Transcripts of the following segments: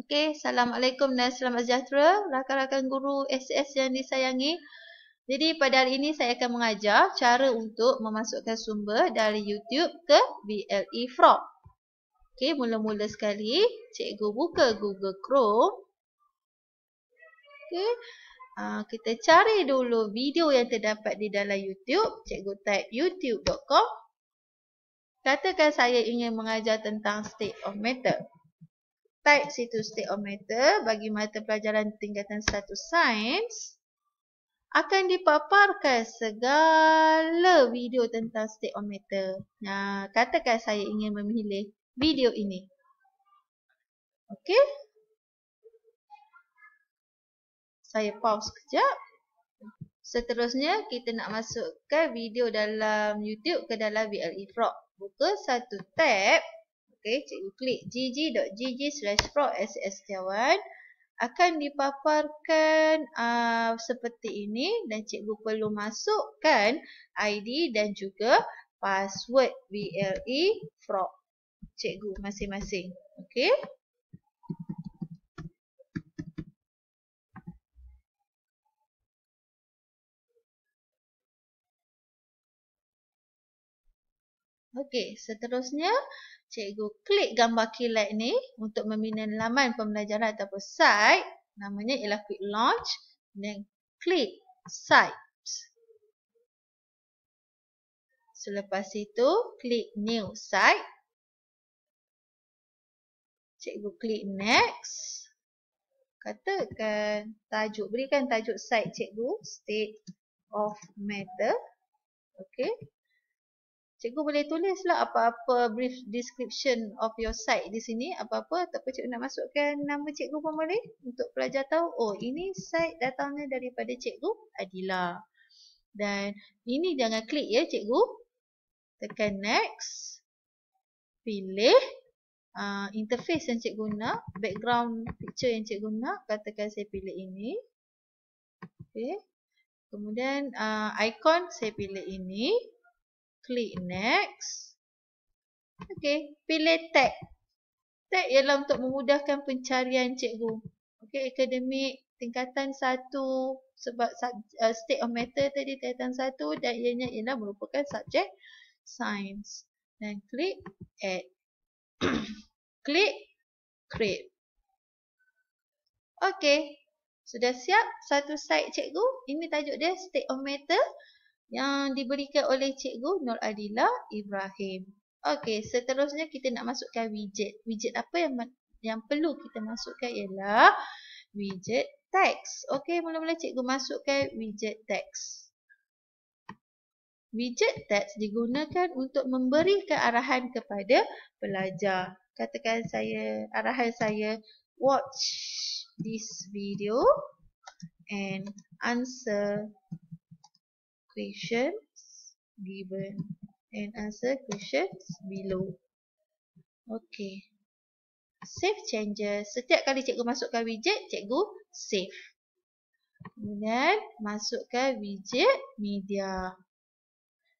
Okey, Assalamualaikum dan selamat sejahtera rakan-rakan guru SS yang disayangi. Jadi pada hari ini saya akan mengajar cara untuk memasukkan sumber dari YouTube ke VLE Frog. Okey, mula-mula sekali cikgu buka Google Chrome. Okey, kita cari dulu video yang terdapat di dalam YouTube. Cikgu type youtube.com. Katakan saya ingin mengajar tentang state of matter. Type situ state of matter bagi mata pelajaran tingkatan 1 sains. Akan dipaparkan segala video tentang state of matter. Nah, katakan saya ingin memilih video ini. Okey. Saya pause sekejap. Seterusnya, kita nak masukkan video dalam YouTube ke dalam VLE Frog. Buka satu tab. Okey, cikgu klik gg.gg/frog/ss setiawan. Akan dipaparkan seperti ini dan cikgu perlu masukkan ID dan juga password VLE Frog cikgu masing-masing. Okey. Okey, seterusnya cikgu klik gambar kilat ni untuk membina laman pembelajaran ataupun site. Namanya ialah quick launch dan klik sites. Selepas itu klik new site. Cikgu klik next. Katakan tajuk, berikan tajuk site cikgu state of matter. Okey. Cikgu boleh tulislah apa-apa brief description of your site di sini. Apa-apa ataupun cikgu nak masukkan nama cikgu pun boleh. Untuk pelajar tahu, oh ini site datangnya daripada cikgu Adila. Dan ini jangan klik ya cikgu. Tekan next. Pilih interface yang cikgu nak. Background picture yang cikgu nak. Katakan saya pilih ini. Okay. Kemudian icon saya pilih ini. Klik next. Okey, pilih tag. Tag ialah untuk memudahkan pencarian cikgu. Okey, akademik tingkatan 1 sebab state of matter tadi tingkatan 1 dan ianya ialah merupakan subjek sains. Dan klik add. Klik create. Okey, sudah siap satu site cikgu. Ini tajuk dia state of matter yang diberikan oleh cikgu Nur Adila Ibrahim. Okey, seterusnya kita nak masukkan widget. Widget apa yang perlu kita masukkan ialah widget text. Okey, mula-mula cikgu masukkan widget text. Widget text digunakan untuk memberikan arahan kepada pelajar. Katakan arahan saya, watch this video and answer questions given and answer questions below. Okey. Save changes. Setiap kali cikgu masukkan widget, cikgu save. Kemudian masukkan widget media.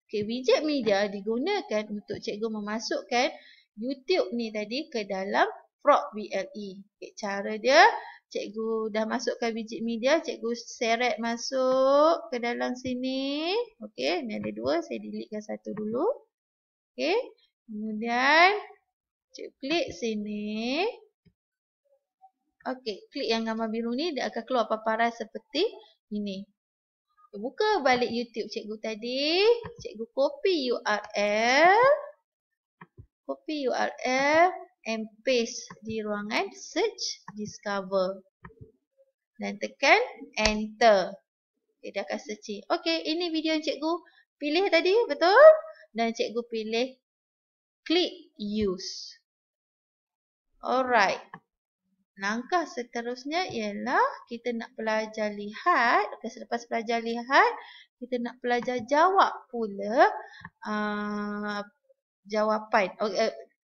Okey, widget media digunakan untuk cikgu memasukkan YouTube ni tadi ke dalam Frog VLE. Okay, cara dia, cikgu dah masukkan widget media, cikgu seret masuk ke dalam sini. Okey, ni ada dua, saya deletekan satu dulu. Okey, kemudian cikgu klik sini. Okey, klik yang gambar biru ni, dia akan keluar paparan seperti ini. Buka balik YouTube cikgu tadi, cikgu copy URL. Copy URL and paste di ruangan search discover. Dan tekan enter. Okay, dia akan searching. Okey, ini video yang cikgu pilih tadi, betul? Dan cikgu pilih klik use. Alright. Langkah seterusnya ialah kita nak pelajar lihat. Okay, selepas pelajar lihat, kita nak pelajar jawab pula jawapan.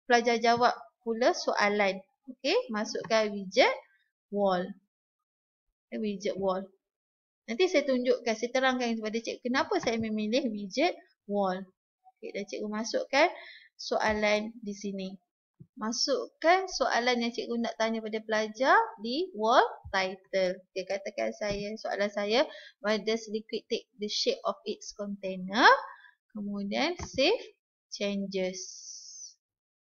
Pelajar jawab pula soalan. Okey, masukkan widget wall. Widget wall. Nanti saya tunjukkan, saya terangkan kepada cikgu kenapa saya memilih widget wall. Okey, dan cikgu masukkan soalan di sini. Masukkan soalan yang cikgu nak tanya pada pelajar di wall title. Okay, katakan soalan saya, why does liquid take the shape of its container? Kemudian save changes.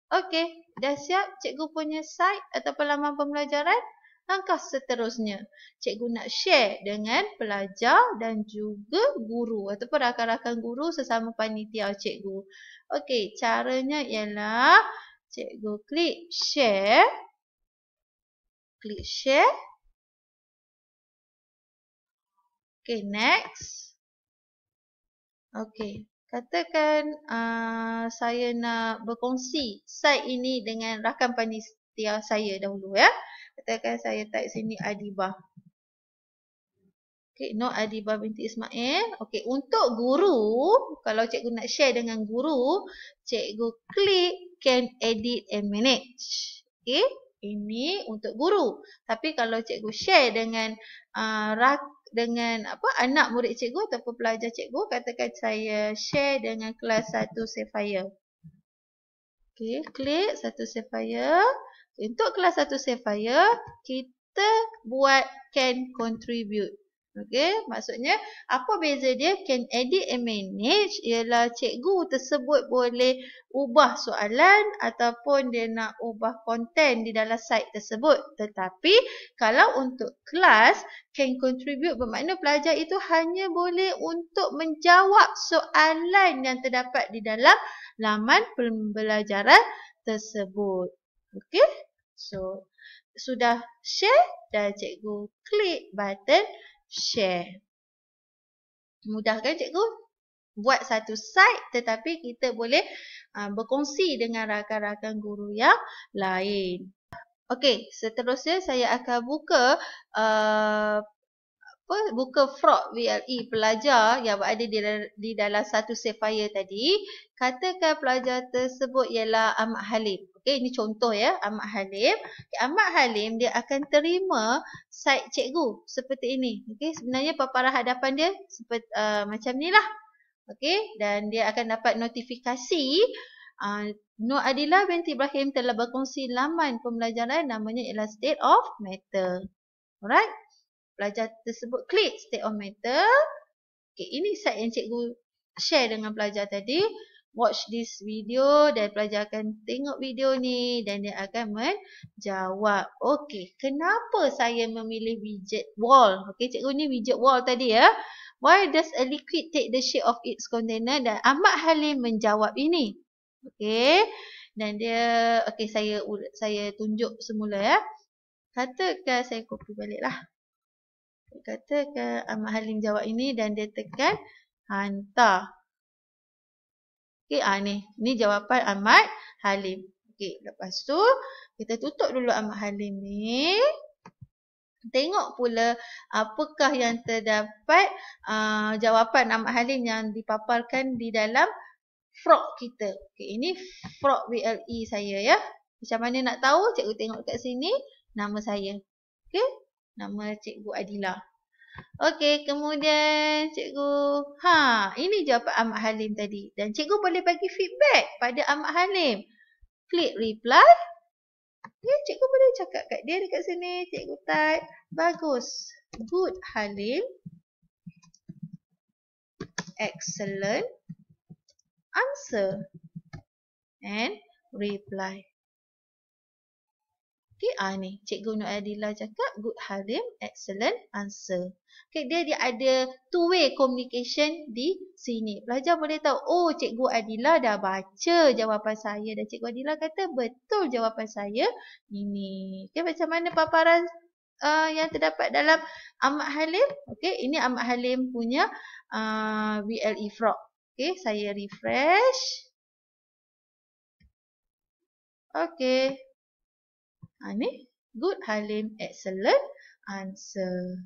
Okey, dah siap cikgu punya site ataupun laman pembelajaran? Langkah seterusnya, cikgu nak share dengan pelajar dan juga guru ataupun rakan-rakan guru sesama panitia cikgu. Okey, caranya ialah cikgu klik share. Klik share. Okey, next. Okey, katakan saya nak berkongsi site ini dengan rakan panitia saya dahulu ya. Katakan saya type sini Adibah. Okey, no Adibah binti Ismail. Okey, untuk guru, kalau cikgu nak share dengan guru, cikgu klik can edit and manage. Okey, ini untuk guru. Tapi kalau cikgu share dengan anak murid cikgu ataupun pelajar cikgu, katakan saya share dengan kelas 1 Sapphire. Okey, klik 1 Sapphire. Untuk kelas 1 Sapphire, kita buat can contribute. Okey, maksudnya apa beza dia? Can edit and manage ialah cikgu tersebut boleh ubah soalan ataupun dia nak ubah konten di dalam site tersebut. Tetapi kalau untuk kelas, can contribute bermakna pelajar itu hanya boleh untuk menjawab soalan yang terdapat di dalam laman pembelajaran tersebut. Okey, so sudah share dan cikgu klik button share. Mudah kan cikgu? Buat satu site tetapi kita boleh berkongsi dengan rakan-rakan guru yang lain. Okey, seterusnya saya akan buka buka frog VLE pelajar yang berada di dalam 1 Sapphire tadi. Katakan pelajar tersebut ialah Ahmad Halim. Okey, ini contoh ya, Ahmad Halim. Okay, Ahmad Halim dia akan terima site cikgu seperti ini. Okey, sebenarnya paparan hadapan dia seperti macam ni lah. Okey, dan dia akan dapat notifikasi Nur Adila binti Ibrahim telah berkongsi laman pembelajaran namanya ialah State of Matter. Alright. Pelajar tersebut klik State of Matter. Okay, ini site yang cikgu share dengan pelajar tadi. Watch this video dan pelajar akan tengok video ni dan dia akan menjawab. Okey, kenapa saya memilih widget wall? Okey, cikgu ni widget wall tadi ya. Why does a liquid take the shape of its container? Dan Ahmad Halim menjawab ini. Okey, dan dia, okey saya tunjuk semula ya. Katakan saya copy baliklah. Katakan Ahmad Halim jawab ini dan dia tekan hantar. Okey, ni jawapan Ahmad Halim. Okey, lepas tu kita tutup dulu Ahmad Halim ni. Tengok pula apakah yang terdapat jawapan Ahmad Halim yang dipaparkan di dalam frog kita. Okey, ini frog VLE saya ya. Macam mana nak tahu? Cikgu tengok kat sini nama saya. Okey, nama Cikgu Adila. Okey, kemudian cikgu, ini jawapan Ahmad Halim tadi. Dan cikgu boleh bagi feedback pada Ahmad Halim. Klik reply. Okay, cikgu boleh cakap kat dia dekat sini. Cikgu type, bagus. Good Halim. Excellent. Answer. And reply. Okay, ni Cikgu Nur Adila cakap good Halim, excellent answer. Okay, dia ada two-way communication di sini. Pelajar boleh tahu, oh Cikgu Adila dah baca jawapan saya dan Cikgu Adila kata betul jawapan saya ini. Okay, macam mana paparan yang terdapat dalam Ahmad Halim? Okay, ini Ahmad Halim punya VLE frog. Okay, saya refresh. Okay. Ni good Halim, excellent answer.